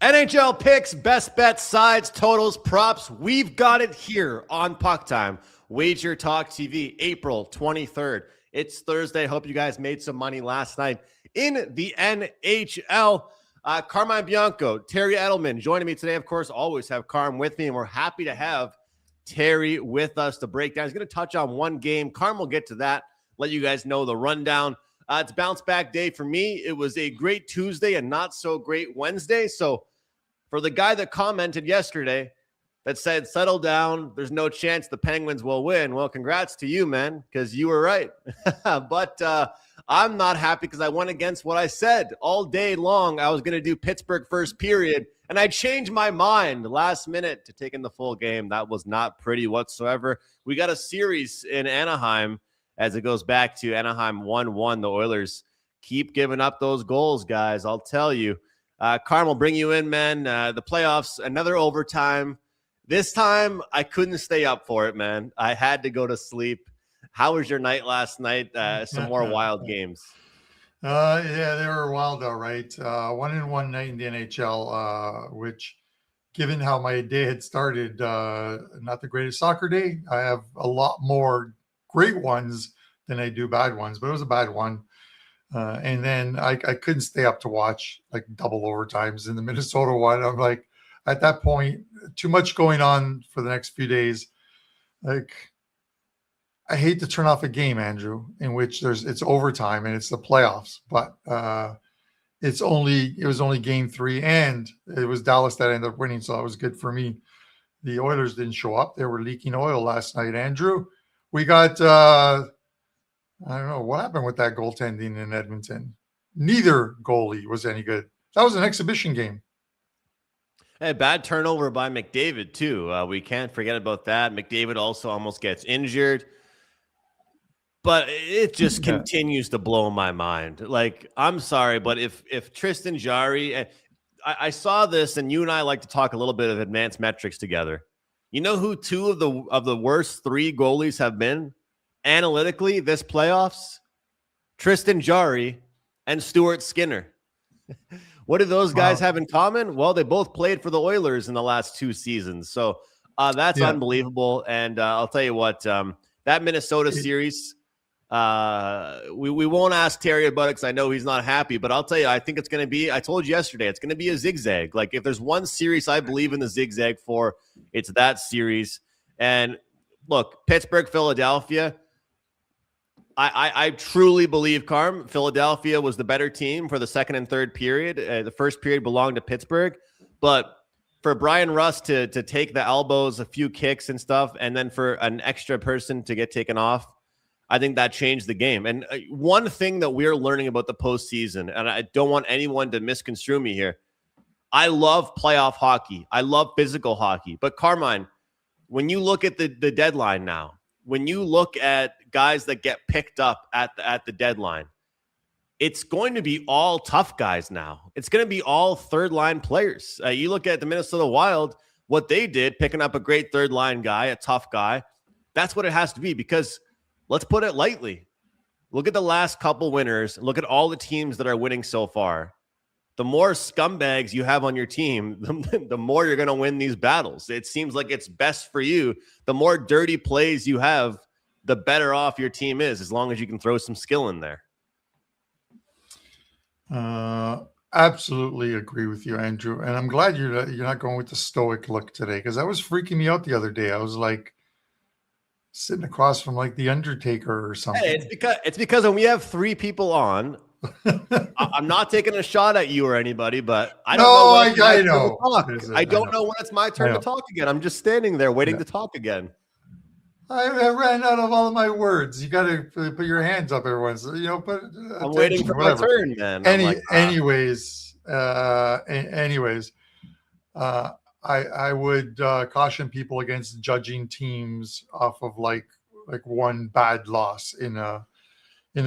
NHL picks, best bets, sides, totals, props. We've got it here on PuckTime. WagerTalk TV, April 23rd. It's Thursday. Hope you guys made some money last night in the NHL. Carmine Bianco, Terry Edelman joining me today. Of course, always have Carm with me, and we're happy to have Terry with us to break down. He's going to touch on one game. Carm will get to that, let you guys know the rundown. It's bounce back day for me. It was a great Tuesday and not so great Wednesday. So for the guy that commented yesterday that said, settle down, there's no chance the Penguins will win. Well, congrats to you, man, because you were right. But I'm not happy because I went against what I said all day long. I was going to do Pittsburgh first period, and I changed my mind last minute to taking the full game. That was not pretty whatsoever. We got a series in Anaheim as it goes back to Anaheim 1-1. The Oilers keep giving up those goals, guys. I'll tell you. Carm will bring you in, man. The playoffs, another overtime. This time, I couldn't stay up for it, man. I had to go to sleep. How was your night last night? Some more wild games. Yeah, they were wild, all right. 1-1 night in the NHL, which, given how my day had started, not the greatest soccer day. I have a lot more great ones than I do bad ones, but it was a bad one. And then I couldn't stay up to watch like double overtimes in the Minnesota one. I'm like, at that point, too much going on for the next few days. Like, I hate to turn off a game, Andrew, in which it's overtime and it's the playoffs, but it was only game 3, and it was Dallas that ended up winning, so that was good for me. The Oilers didn't show up. They were leaking oil last night, Andrew. We got I don't know what happened with that goaltending in Edmonton. Neither goalie was any good. That was an exhibition game. Hey, bad turnover by McDavid, too. We can't forget about that. McDavid also almost gets injured. But it just continues to blow my mind. Like, I'm sorry, but if Tristan Jarry, I saw this, and you and I like to talk a little bit of advanced metrics together. You know who 2 of the worst 3 goalies have been analytically this playoffs? Tristan Jarry and Stuart Skinner. What do those guys have in common? Well, they both played for the Oilers in the last 2 seasons. So that's unbelievable. And I'll tell you what, that Minnesota series, we won't ask Terry about it because I know he's not happy. But I'll tell you, I think it's going to be, I told you yesterday, it's going to be a zigzag. Like, if there's one series I believe in the zigzag for, it's that series. And look, Pittsburgh, Philadelphia, I truly believe, Carm, Philadelphia was the better team for the second and third period. The first period belonged to Pittsburgh. But for Brian Rust to take the elbows, a few kicks and stuff, and then for an extra person to get taken off, I think that changed the game. And one thing that we're learning about the postseason, and I don't want anyone to misconstrue me here, I love playoff hockey. I love physical hockey. But Carmine, when you look at the deadline now, when you look at guys that get picked up at the deadline, it's going to be all tough guys now. It's going to be all third-line players. You look at the Minnesota Wild, what they did, picking up a great third-line guy, a tough guy. That's what it has to be, because let's put it lightly. Look at the last couple winners. Look at all the teams that are winning so far. The more scumbags you have on your team, the more you're going to win these battles. It seems like it's best for you. The more dirty plays you have, the better off your team is, as long as you can throw some skill in there. Absolutely agree with you, Andrew. And I'm glad you're not going with the stoic look today, because that was freaking me out the other day. I was like sitting across from like the Undertaker or something. Hey, it's because when we have 3 people on, I'm not taking a shot at you or anybody, but I don't know. I know. I don't know when it's my turn to talk again. I'm just standing there waiting to talk again. I ran out of all of my words. You got to put your hands up every once. But I'm waiting for my turn, man. Anyways, I would caution people against judging teams off of like one bad loss in a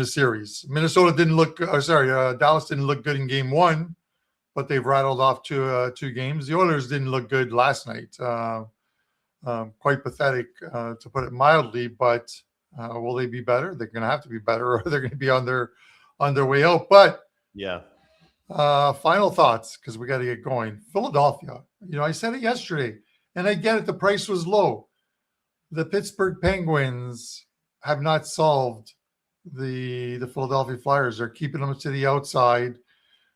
series. Minnesota didn't look. Dallas didn't look good in game 1, but they've rattled off 2 games. The Oilers didn't look good last night. Quite pathetic, to put it mildly. But will they be better? They're going to have to be better, or they're going to be on their way out. But yeah, Final thoughts, because we got to get going. Philadelphia. I said it yesterday, and I get it. The price was low. The Pittsburgh Penguins have not solved the Philadelphia Flyers. They're keeping them to the outside.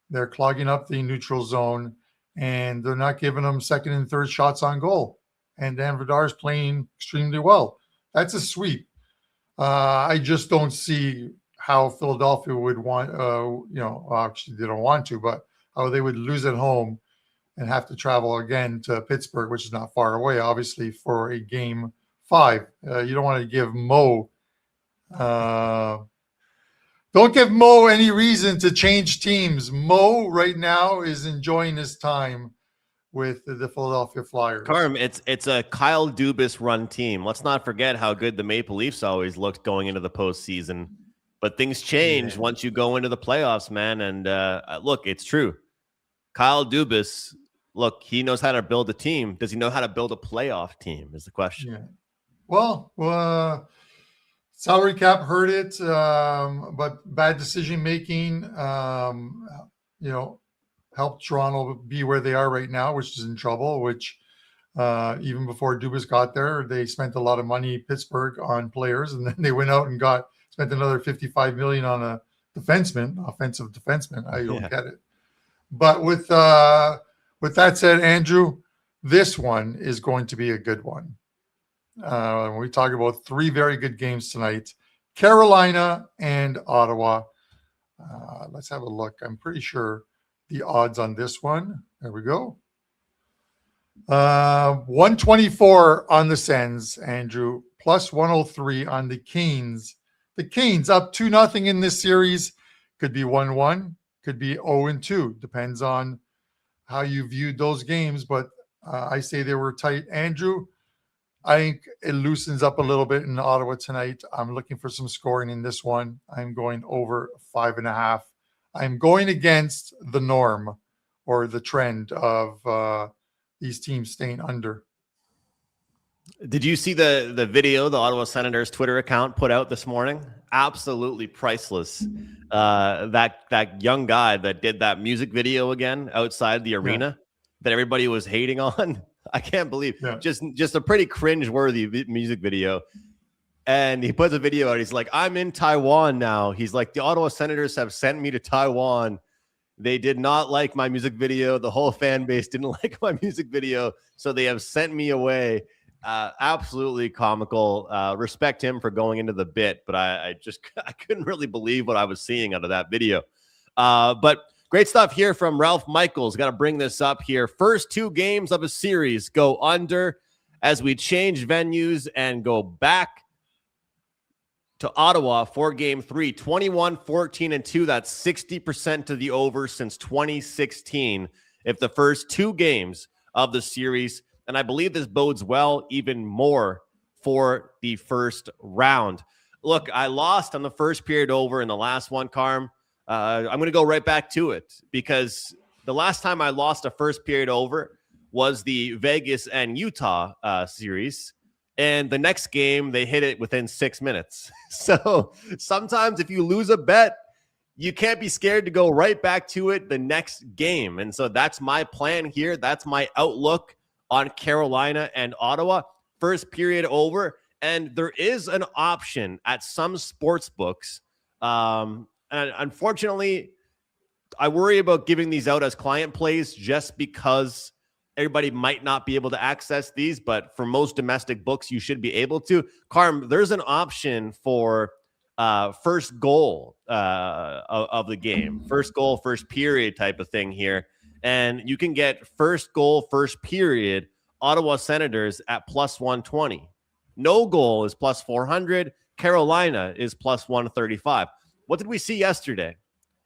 They're clogging up the neutral zone, and they're not giving them second and third shots on goal. And Dan Vidar is playing extremely well. That's a sweep. I just don't see how Philadelphia would want, actually they don't want to, but how they would lose at home and have to travel again to Pittsburgh, which is not far away, obviously, for a game 5. You don't want to give Mo, don't give Mo any reason to change teams. Mo right now is enjoying his time with the Philadelphia Flyers. Carm, it's a Kyle Dubas run team. Let's not forget how good the Maple Leafs always looked going into the postseason. But things change once you go into the playoffs, man. And look, it's true. Kyle Dubas, look, he knows how to build a team. Does he know how to build a playoff team is the question. Yeah. Well, salary cap hurt it, but bad decision making, helped Toronto be where they are right now, which is in trouble, which even before Dubas got there, they spent a lot of money, Pittsburgh, on players, and then they went out and spent another $55 million on a offensive defenseman. I don't get it. But with that said, Andrew, this one is going to be a good one. We talk about 3 very good games tonight, Carolina and Ottawa. Let's have a look. I'm pretty sure the odds on this one. There we go. 124 on the Sens, Andrew, plus 103 on the Canes. The Canes up 2-0 in this series. Could be 1-1, could be 0-2. Depends on how you viewed those games, but I say they were tight. Andrew, I think it loosens up a little bit in Ottawa tonight. I'm looking for some scoring in this one. I'm going over 5.5. I'm going against the norm or the trend of these teams staying under. Did you see the video the Ottawa Senators Twitter account put out this morning? Absolutely priceless. That young guy that did that music video again outside the arena that everybody was hating on. I can't believe just a pretty cringe-worthy music video. And he puts a video out. He's like, I'm in Taiwan now. He's like, the Ottawa Senators have sent me to Taiwan. They did not like my music video. The whole fan base didn't like my music video. So they have sent me away. Absolutely comical. Respect him for going into the bit. But I couldn't really believe what I was seeing out of that video. But great stuff here from Ralph Michaels. Got to bring this up here. First 2 games of a series go under as we change venues and go back to Ottawa for game 3, 21-14-2. That's 60% to the over since 2016. If the first 2 games of the series, and I believe this bodes well even more for the first round. Look, I lost on the first period over in the last one, Carm. I'm going to go right back to it because the last time I lost a first period over was the Vegas and Utah series. And the next game, they hit it within 6 minutes. So sometimes if you lose a bet, you can't be scared to go right back to it the next game. And so that's my plan here. That's my outlook on Carolina and Ottawa. First period over. And there is an option at some sports books. And unfortunately, I worry about giving these out as client plays just because everybody might not be able to access these, but for most domestic books, you should be able to. Carm, there's an option for first goal of the game, first goal, first period type of thing here. And you can get first goal, first period, Ottawa Senators at plus 120. No goal is plus 400. Carolina is plus 135. What did we see yesterday?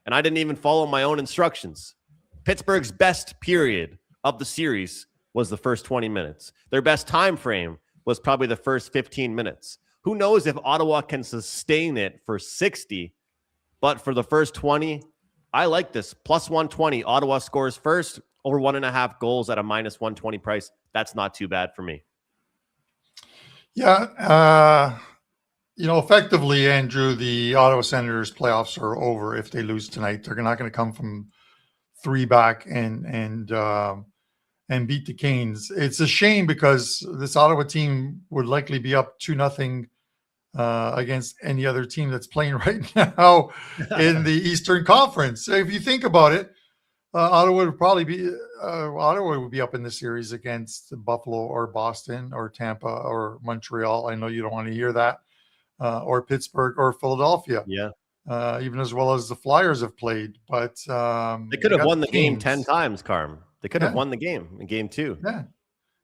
And I didn't even follow my own instructions. Pittsburgh's best period of the series was the first 20 minutes. Their best time frame was probably the first 15 minutes. Who knows if Ottawa can sustain it for 60, but for the first 20, I like this. Plus 120, Ottawa scores first, over 1.5 goals at a minus 120 price. That's not too bad for me. Yeah, effectively, Andrew, the Ottawa Senators playoffs are over if they lose tonight. They're not going to come from 3 back and beat the Canes. It's a shame because this Ottawa team would likely be up 2-0 against any other team that's playing right now in the Eastern Conference. So if you think about it, Ottawa would be up in the series against Buffalo or Boston or Tampa or Montreal. I know you don't want to hear that, or Pittsburgh or Philadelphia. Yeah. Even as well as the Flyers have played, but They could have won the game 10 times, Carm. They could have won the game in game 2. Yeah,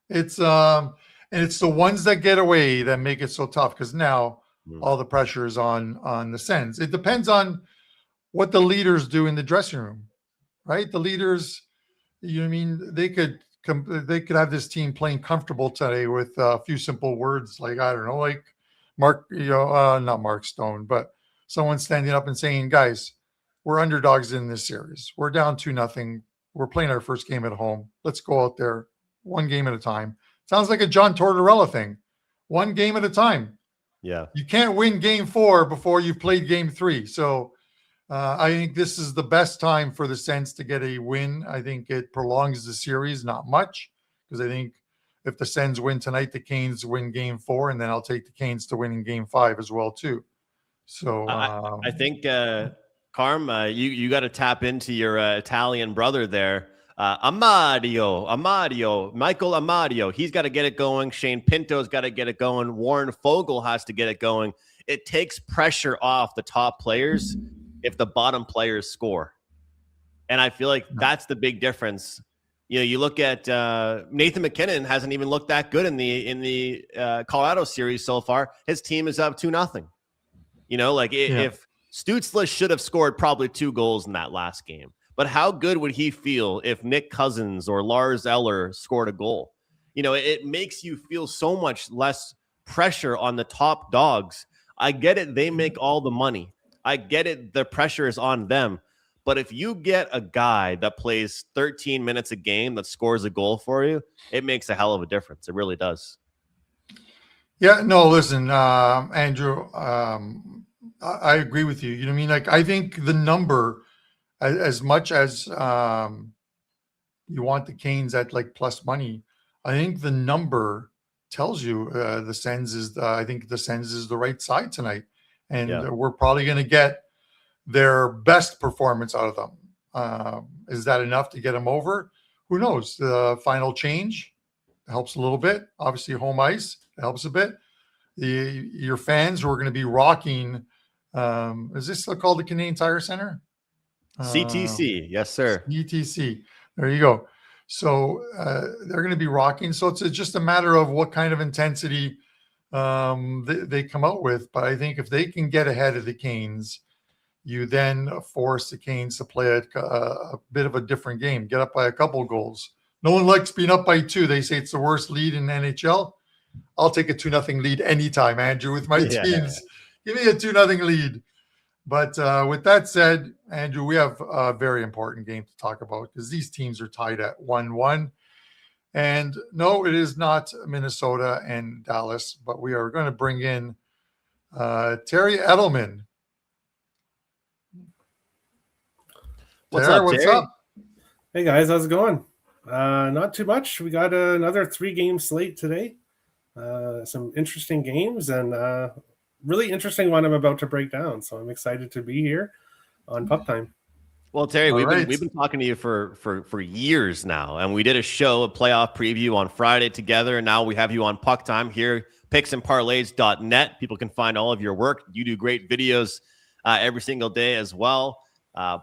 it's and it's the ones that get away that make it so tough because now all the pressure is on the Sens. It depends on what the leaders do in the dressing room, right? The leaders, you know what I mean? They could have this team playing comfortable today with a few simple words like, I don't know, like Mark, not Mark Stone, but someone standing up and saying, guys, we're underdogs in this series. We're down 2-0. We're playing our first game at home. Let's go out there one game at a time. Sounds like a John Tortorella thing. One game at a time. Yeah. You can't win game 4 before you've played game 3. So I think this is the best time for the Sens to get a win. I think it prolongs the series, not much, because I think if the Sens win tonight, the Canes win game 4, and then I'll take the Canes to win in game 5 as well, too. So I think, Carm, you got to tap into your Italian brother there. Michael Amadio. He's got to get it going. Shane Pinto's got to get it going. Warren Fogle has to get it going. It takes pressure off the top players if the bottom players score. And I feel like that's the big difference. You look at Nathan McKinnon hasn't even looked that good in the Colorado series so far. His team is up 2-0. If Stützle should have scored probably 2 goals in that last game. But how good would he feel if Nick Cousins or Lars Eller scored a goal? It makes you feel so much less pressure on the top dogs. I get it. They make all the money. I get it. The pressure is on them. But if you get a guy that plays 13 minutes a game that scores a goal for you, it makes a hell of a difference. It really does. Yeah, no, listen, Andrew, I agree with you. You know what I mean? Like, I think the number, as much as you want the Canes at like plus money, I think the number tells you the Sens is the right side tonight. And we're probably going to get their best performance out of them. Is that enough to get them over? Who knows? The final change helps a little bit. Obviously, home ice helps a bit. Your fans who are going to be rocking. Is this still called the Canadian Tire Center? CTC, yes, sir. CTC. There you go. So they're going to be rocking. So it's just a matter of what kind of intensity they come out with. But I think if they can get ahead of the Canes, you then force the Canes to play a bit of a different game, get up by a couple goals. No one likes being up by 2. They say it's the worst lead in the NHL. I'll take a 2-0 lead anytime, Andrew, with my teams. Give me a 2-0 lead. But with that said, Andrew, we have a very important game to talk about because these teams are tied at 1-1. And no, it is not Minnesota and Dallas, but we are going to bring in Terry Edelman. What's up? Hey guys, how's it going? Not too much. We got another 3-game slate today. Some interesting games and really interesting one I'm about to break down. So I'm excited to be here on PuckTime. Well, Terry, we've been talking to you for years now, and we did a playoff preview on Friday together, and now we have you on PuckTime here, picksandparlays.net. People can find all of your work. You do great videos every single day as well,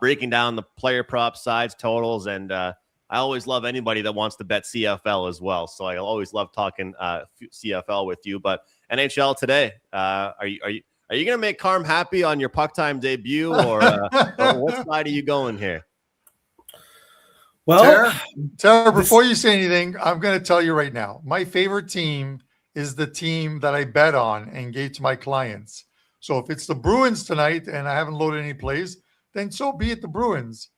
breaking down the player prop sides, totals, and I always love anybody that wants to bet CFL as well. So I always love talking CFL with you. But NHL today, are you going to make Carm happy on your PuckTime debut, or what side are you going here? Well, Tara, before you say anything, I'm going to tell you right now, my favorite team is the team that I bet on and gave to my clients. So if it's the Bruins tonight and I haven't loaded any plays, then so be it, the Bruins.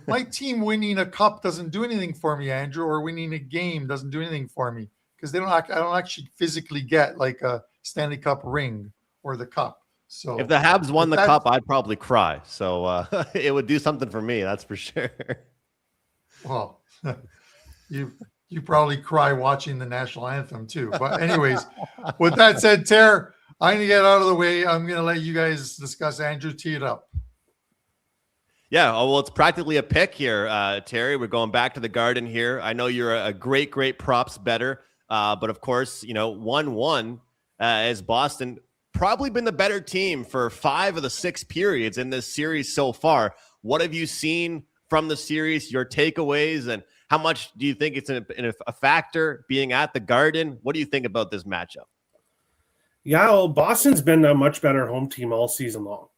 My team winning a cup doesn't do anything for me, Andrew, or winning a game doesn't do anything for me because I don't actually physically get like a Stanley Cup ring or the cup. So if the Habs won the cup, I'd probably cry. So it would do something for me, that's for sure. Well, you probably cry watching the national anthem too. But anyways, with that said, Ter, I'm going to get out of the way. I'm going to let you guys discuss. Andrew, tee it up. Yeah, well, it's practically a pick here, Terry. We're going back to the Garden here. I know you're a great props bettor, but of course, 1-1 as Boston probably been the better team for 5 of the 6 periods in this series so far. What have you seen from the series, your takeaways, and how much do you think it's a factor being at the Garden? What do you think about this matchup? Yeah, well, Boston's been a much better home team all season long.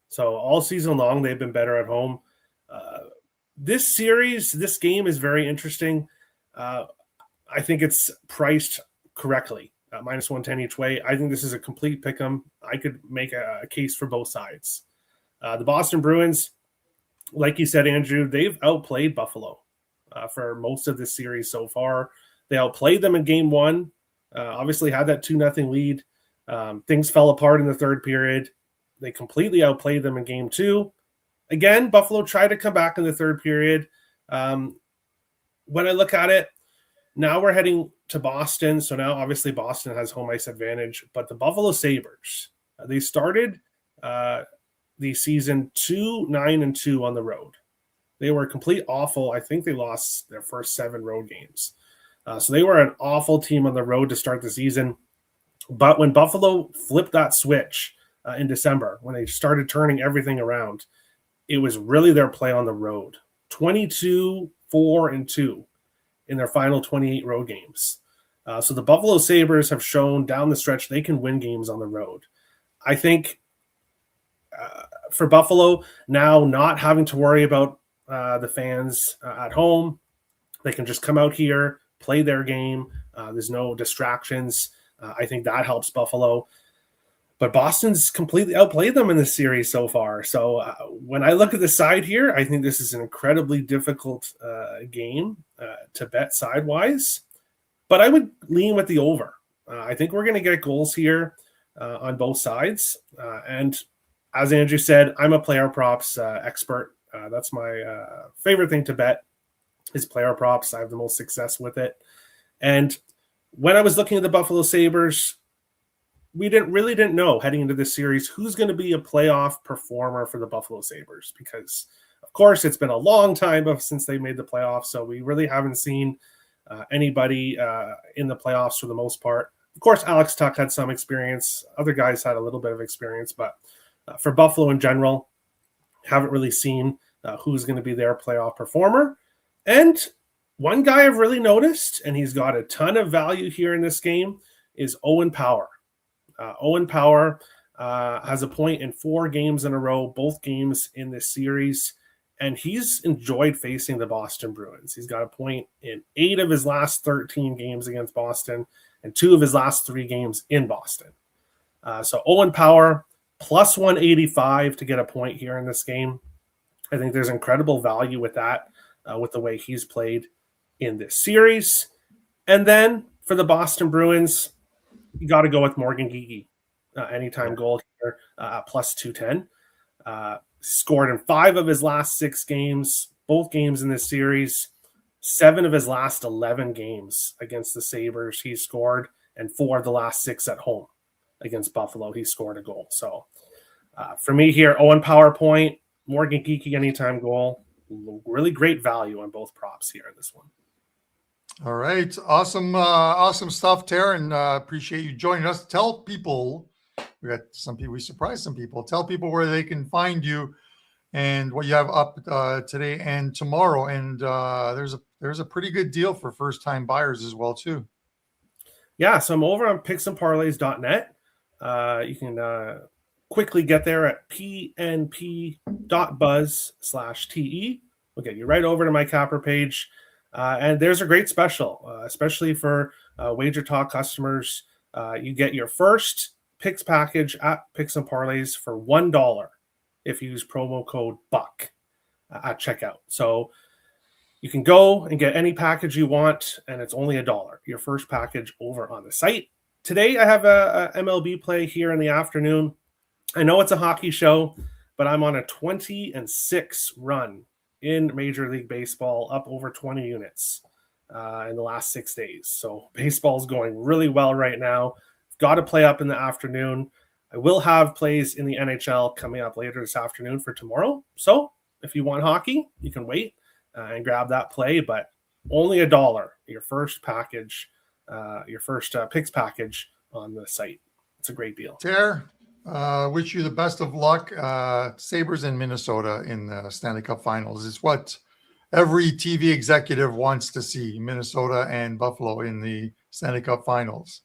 So all season long, they've been better at home. This series, this game is very interesting. I think it's priced correctly, minus 110 each way. I think this is a complete pick 'em. I could make a case for both sides. The Boston Bruins, like you said, Andrew, they've outplayed Buffalo for most of this series so far. They outplayed them in game 1, obviously had that 2-0 lead. Things fell apart in the third period. They completely outplayed them in game 2. Again, Buffalo tried to come back in the third period. When I look at it, now we're heading to Boston. So now obviously Boston has home ice advantage, but the Buffalo Sabres, they started the season 2-9-2 on the road. They were complete awful. I think they lost their first 7 road games. So they were an awful team on the road to start the season. But when Buffalo flipped that switch in December, when they started turning everything around, it was really their play on the road. 22-4-2 in their final 28 road games. So the Buffalo Sabres have shown down the stretch they can win games on the road. I think for Buffalo, now not having to worry about the fans at home, they can just come out here, play their game. There's no distractions. I think that helps Buffalo. But Boston's completely outplayed them in this series so far. So when I look at the side here, I think this is an incredibly difficult game to bet side-wise. But I would lean with the over. I think we're going to get goals here on both sides. And as Andrew said, I'm a player props expert. That's my favorite thing to bet is player props. I have the most success with it. And when I was looking at the Buffalo Sabres, we didn't know heading into this series who's going to be a playoff performer for the Buffalo Sabres, because of course it's been a long time since they made the playoffs, so we really haven't seen anybody in the playoffs for the most part. Of course, Alex Tuch had some experience. Other guys had a little bit of experience, but for Buffalo in general, haven't really seen who's going to be their playoff performer. And one guy I've really noticed, and he's got a ton of value here in this game, is Owen Power. Owen Power has a point in 4 games in a row, both games in this series, and he's enjoyed facing the Boston Bruins. He's got a point in 8 of his last 13 games against Boston and 2 of his last 3 games in Boston. So Owen Power, plus 185 to get a point here in this game. I think there's incredible value with that, with the way he's played in this series. And then for the Boston Bruins, you got to go with Morgan Geekie. Anytime goal here, plus 210. Scored in 5 of his last 6 games, both games in this series. 7 of his last 11 games against the Sabres, he scored, and 4 of the last 6 at home against Buffalo, he scored a goal. So for me here, Owen Power point, Morgan Geekie anytime goal. Really great value on both props here in this one. All right. Awesome stuff, Taryn. Appreciate you joining us. Tell people, we got some people, we surprised some people. Tell people where they can find you and what you have up today and tomorrow. And there's a pretty good deal for first-time buyers as well, too. Yeah, so I'm over on picksandparlays.net. You can quickly get there at pnp.buzz/te. We'll get you right over to my capper page. And there's a great special, especially for WagerTalk customers. You get your first picks package at Picks and Parlays for $1 if you use promo code BUCK at checkout. So you can go and get any package you want, and it's only $1. Your first package over on the site. Today I have a MLB play here in the afternoon. I know it's a hockey show, but I'm on a 20-6 run in Major League Baseball, up over 20 units in the last 6 days. So baseball's going really well right now. Got to play up in the afternoon. I will have plays in the NHL coming up later this afternoon for tomorrow. So if you want hockey, you can wait and grab that play, but only $1, your first package, your first picks package on the site. It's a great deal. Tara, wish you the best of luck. Sabres in Minnesota in the Stanley Cup Finals is what every TV executive wants to see. Minnesota and Buffalo in the Stanley Cup Finals.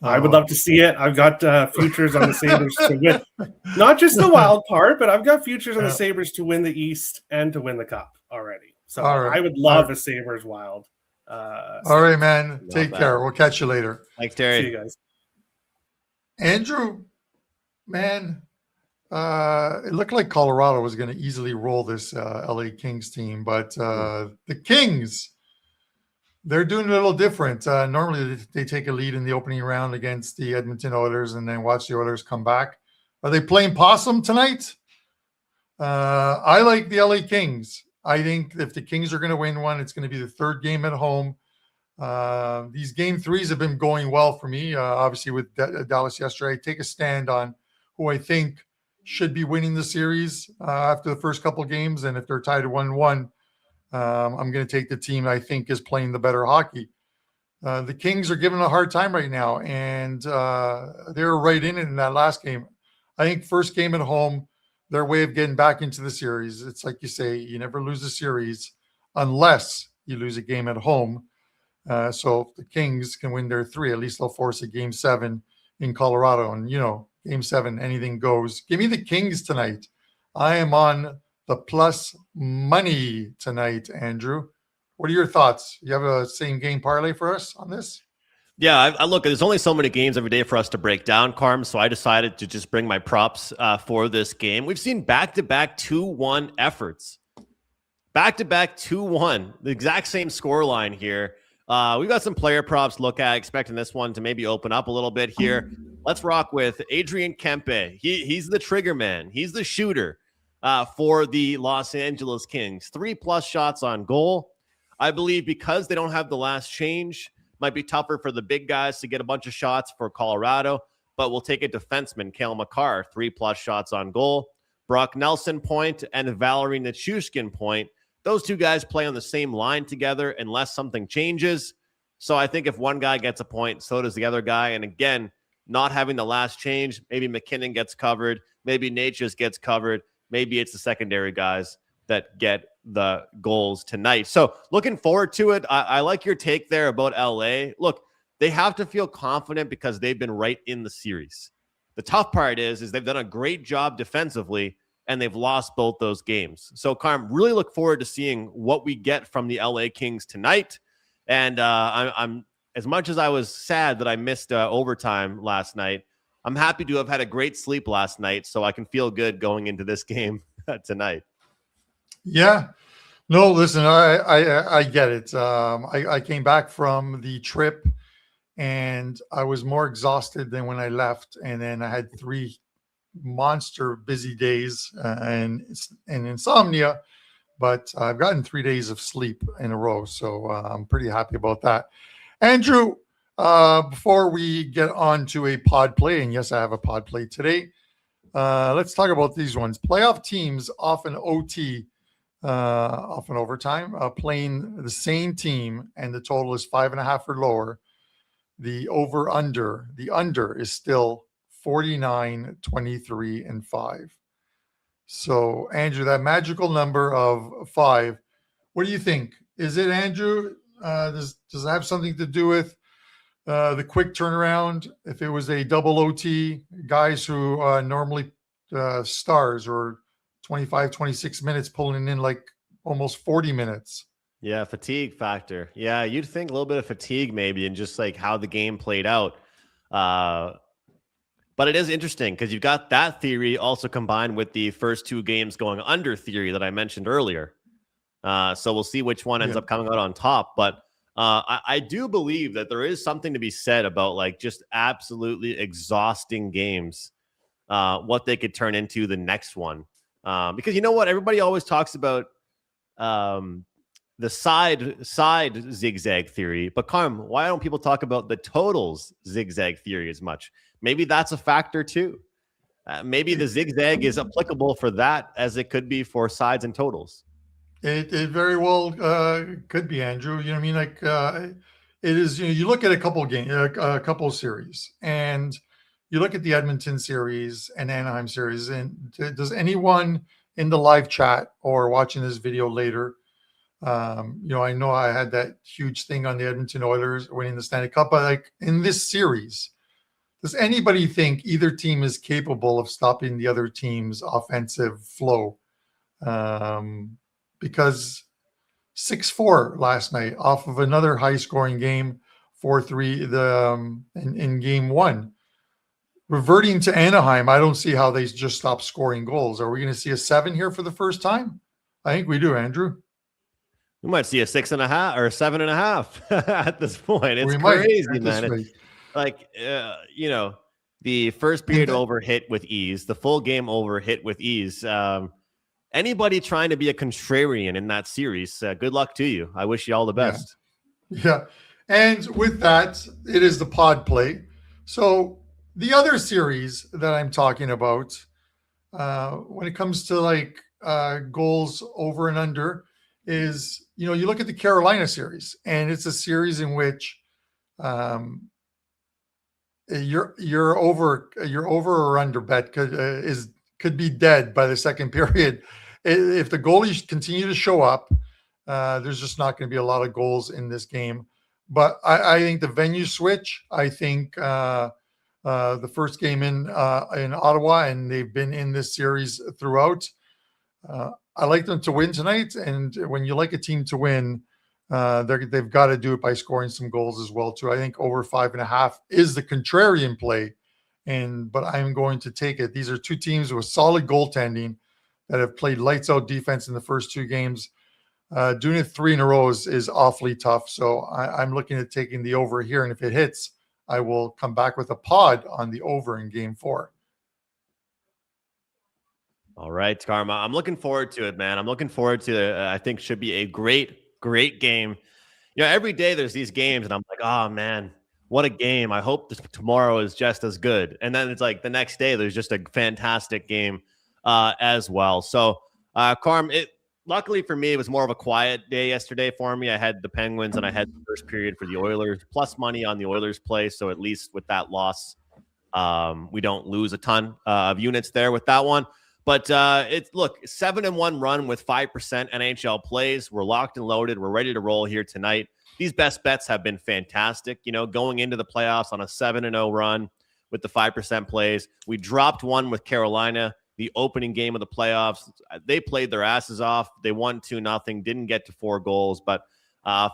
I would love to see it. I've got futures on the Sabres to win. Not just the wild part, but I've got futures on the Sabres to win the East and to win the Cup already. So I would love a Sabres Wild. All right, man. Take care. We'll catch you later. Thanks, Terry. See you guys. Andrew, man, it looked like Colorado was going to easily roll this LA Kings team, but the Kings, they're doing a little different. Normally, they take a lead in the opening round against the Edmonton Oilers and then watch the Oilers come back. Are they playing possum tonight? I like the LA Kings. I think if the Kings are going to win one, it's going to be the third game at home. These game threes have been going well for me. Obviously, with Dallas yesterday, I take a stand on who I think should be winning the series after the first couple games. And if they're tied at 1-1, I'm going to take the team I think is playing the better hockey. The Kings are giving a hard time right now, and they're right in it in that last game. I think first game at home, their way of getting back into the series. It's like you say, you never lose a series unless you lose a game at home. So if the Kings can win their 3, at least they'll force a game 7 in Colorado. And, game 7, anything goes. Give me the Kings tonight. I am on the plus money tonight, Andrew. What are your thoughts? You have a same game parlay for us on this? Yeah, I look, there's only so many games every day for us to break down, Carm, so I decided to just bring my props for this game. We've seen back-to-back 2-1 efforts. Back-to-back 2-1. The exact same scoreline here. We've got some player props to look at, expecting this one to maybe open up a little bit here. Let's rock with Adrian Kempe. He's the trigger man. He's the shooter for the Los Angeles Kings. 3+ shots on goal. I believe because they don't have the last change, might be tougher for the big guys to get a bunch of shots for Colorado, but we'll take a defenseman, Cale Makar, 3+ shots on goal. Brock Nelson point and Valerie Nichushkin point. Those two guys play on the same line together unless something changes. So I think if one guy gets a point, so does the other guy. And again, not having the last change, maybe McInnis gets covered, maybe Nate just gets covered, maybe it's the secondary guys that get the goals tonight. So looking forward to it. I like your take there about LA. Look, they have to feel confident because they've been right in the series. The tough part is they've done a great job defensively and they've lost both those games. So Carm, really look forward to seeing what we get from the LA Kings tonight. And I'm as much as I was sad that I missed overtime last night, I'm happy to have had a great sleep last night so I can feel good going into this game tonight. Yeah. No, listen, I get it. I came back from the trip and I was more exhausted than when I left. And then I had 3 monster busy days and insomnia, but I've gotten 3 days of sleep in a row. So I'm pretty happy about that. Andrew, before we get on to a pod play, and yes, I have a pod play today. Let's talk about these ones. Playoff teams often OT, often overtime, playing the same team, and the total is 5.5 or lower. The under is still 49, 23, and 5. So, Andrew, that magical number of 5, what do you think? Is it, Andrew? Does it have something to do with the quick turnaround? If it was a double OT, guys who normally stars or 25, 26 minutes pulling in like almost 40 minutes. Yeah, fatigue factor. Yeah, you'd think a little bit of fatigue maybe and just like how the game played out. But it is interesting because you've got that theory also combined with the first 2 games going under theory that I mentioned earlier. So we'll see which one ends up coming out on top. But I do believe that there is something to be said about like just absolutely exhausting games, what they could turn into the next one. Because you know what? Everybody always talks about the side zigzag theory. But Carm, why don't people talk about the totals zigzag theory as much? Maybe that's a factor too. Maybe the zigzag is applicable for that as it could be for sides and totals. It very well could be, Andrew. You know what I mean? Like it is. You look at a couple series, and you look at the Edmonton series and Anaheim series, and does anyone in the live chat or watching this video later? I know I had that huge thing on the Edmonton Oilers winning the Stanley Cup, but like in this series, does anybody think either team is capable of stopping the other team's offensive flow? Because 6-4 last night off of another high-scoring game, 4-3 in game one. Reverting to Anaheim, I don't see how they just stop scoring goals. Are we going to see a 7 here for the first time? I think we do, Andrew. We might see a 6.5 or a 7.5 at this point. It's crazy, man. The first period over hit with ease, the full game over hit with ease. Anybody trying to be a contrarian in that series, good luck to you. I wish you all the best. Yeah. And with that, it is the pod play. So the other series that I'm talking about, when it comes to like goals over and under, is, you look at the Carolina series, and it's a series in which your over or under bet could be dead by the second period. If the goalies continue to show up, there's just not going to be a lot of goals in this game. But I think the venue switch, I think the first game in Ottawa, and they've been in this series throughout. I like them to win tonight. And when you like a team to win, they've got to do it by scoring some goals as well, too. I think over 5.5 is the contrarian play. But I'm going to take it. These are two teams with solid goaltending that have played lights out defense in the first two games. Doing it 3 in a row is awfully tough. So I'm looking at taking the over here. And if it hits, I will come back with a pod on the over in game 4. All right, Karma. I'm looking forward to it, man. I'm looking forward to I think should be a great game. Every day there's these games and I'm like, oh man, what a game. I hope tomorrow is just as good. And then it's like the next day there's just a fantastic game as well. So Carm, luckily for me, it was more of a quiet day yesterday for me. I had the Penguins and I had the first period for the Oilers, plus money on the Oilers play. So at least with that loss, we don't lose a ton of units there with that one. But 7-1 run with 5% NHL plays. We're locked and loaded. We're ready to roll here tonight. These best bets have been fantastic. Going into the playoffs on a 7-0 run with the 5% plays. We dropped one with Carolina, the opening game of the playoffs. They played their asses off. They won 2-0, didn't get to 4 goals, but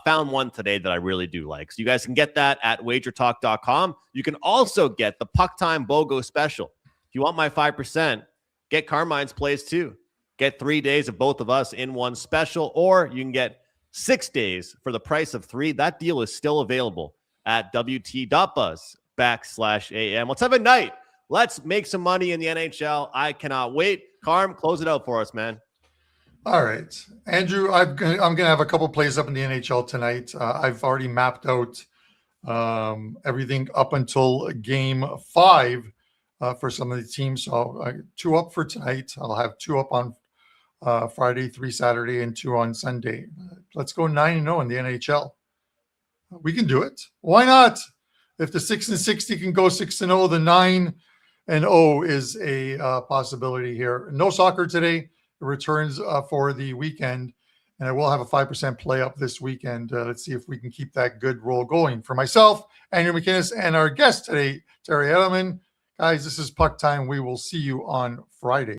found one today that I really do like. So you guys can get that at WagerTalk.com. You can also get the PuckTime BOGO special. If you want my 5%, get Carmine's plays too. Get 3 days of both of us in one special, or you can get 6 days for the price of 3. That deal is still available at WT.buzz/AM. Let's have a night. Let's make some money in the NHL. I cannot wait. Carm, close it out for us, man. All right. Andrew, I'm going to have a couple plays up in the NHL tonight. I've already mapped out everything up until game 5 for some of the teams. So 2 up for tonight. I'll have 2 up on Friday, 3 Saturday, and 2 on Sunday. Let's go 9-0 in the NHL. We can do it. Why not? If the 6-60 can go 6-0, the 9-0 is a possibility here. No soccer today. It returns for the weekend, and I will have a 5% play up this weekend. Let's see if we can keep that good roll going. For myself, Andrew McInnis, and our guest today, Terry Edelman. Guys, this is Puck Time. We will see you on Friday.